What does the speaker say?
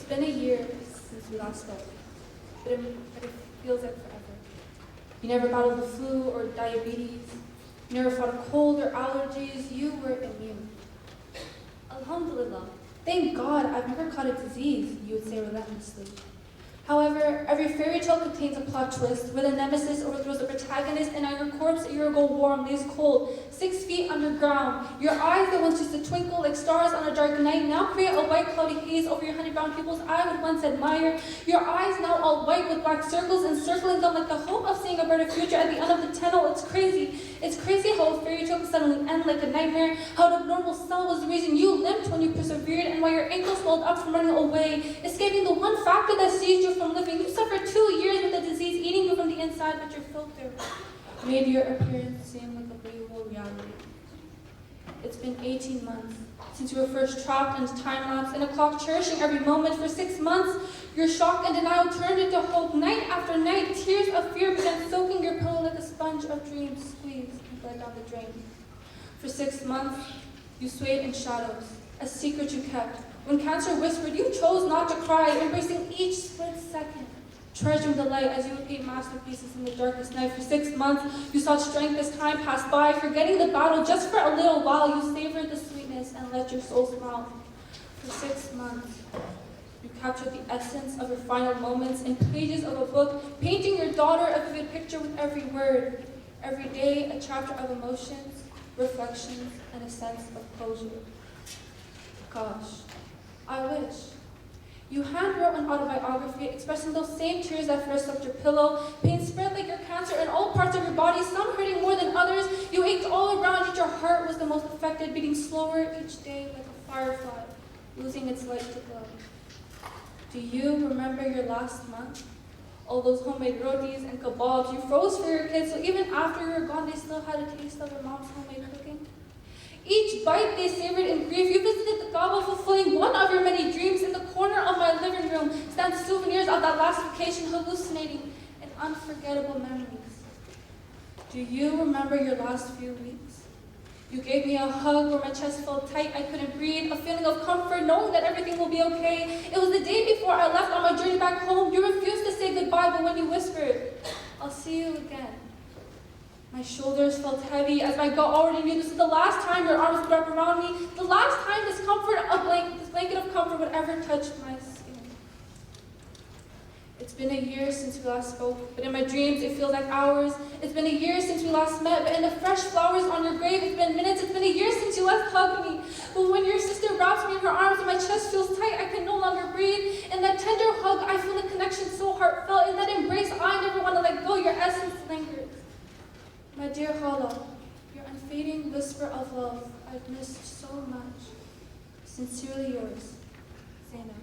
been a year since we last spoke, but it feels like forever. You never battled the flu or diabetes. You never fought a cold or allergies. You were immune. Alhamdulillah. Thank God I've never caught a disease, you would say relentlessly. However, every fairy tale contains a plot twist where the nemesis overthrows the protagonist and now your corpse a year ago warm lays cold, 6 feet underground. Your eyes that once used to twinkle like stars on a dark night now create a white cloudy haze over your honey-brown pupils I would once admire. Your eyes now all white with black circles encircling them like the hope of seeing a brighter future at the end of the tunnel. It's crazy. It's crazy how a fairy tale can suddenly end like a nightmare, how an abnormal cell was the reason you limped when you persevered, and why your ankles swelled up from running away, escaping the one factor that seized you from living. You suffered 2 years with the disease eating you from the inside, but your filter made your appearance seem like a believable reality. It's been 18 months since you were first trapped in time-lapse in a clock, cherishing every moment. For 6 months, your shock and denial turned into hope. Night after night, tears of fear began soaking your pillow like a sponge of dreams squeezed and bled down the drain. For 6 months, you swayed in shadows, a secret you kept. When cancer whispered, you chose not to cry, embracing each split second, treasuring the light as you would paint masterpieces in the darkest night. For 6 months, you sought strength as time passed by, forgetting the battle just for a little while. You savored the sweetness and let your soul smile. For 6 months, you captured the essence of your final moments in pages of a book, painting your daughter a vivid picture with every word. Every day, a chapter of emotions, reflections, and a sense of closure. Gosh, I wish. You handwrote an autobiography expressing those same tears that first left your pillow. Pain spread like your cancer in all parts of your body, some hurting more than others. You ached all around, yet your heart was the most affected, beating slower each day like a firefly, losing its light to glow. Do you remember your last month? All those homemade rotis and kebabs you froze for your kids, so even after you were gone, they still had a taste of their mom's homemade cooking? Each bite they savored in grief. You visited the Kaaba, fulfilling one of your many dreams. In the corner of my living room stand souvenirs of that last vacation, hallucinating in unforgettable memories. Do you remember your last few weeks? You gave me a hug where my chest felt tight, I couldn't breathe, a feeling of comfort, knowing that everything will be okay. It was the day before I left on my journey back home. You refused to say goodbye, but when you whispered, "I'll see you again," my shoulders felt heavy as my gut already knew this was the last time your arms would wrap around me, the last time this blanket of comfort would ever touch my skin. It's been a year since we last spoke, but in my dreams it feels like hours. It's been a year since we last met, but in the fresh flowers on your grave it's been minutes. It's been a year since you last hugged me, but when your sister wraps me in her arms and my chest feels tight, I can no longer breathe. In that tender hug, I feel a connection so heartfelt. In that embrace, I never want to let go. Your essence lingers. My dear Hala, your unfading whisper of love I've missed so much. Sincerely yours, Zainab.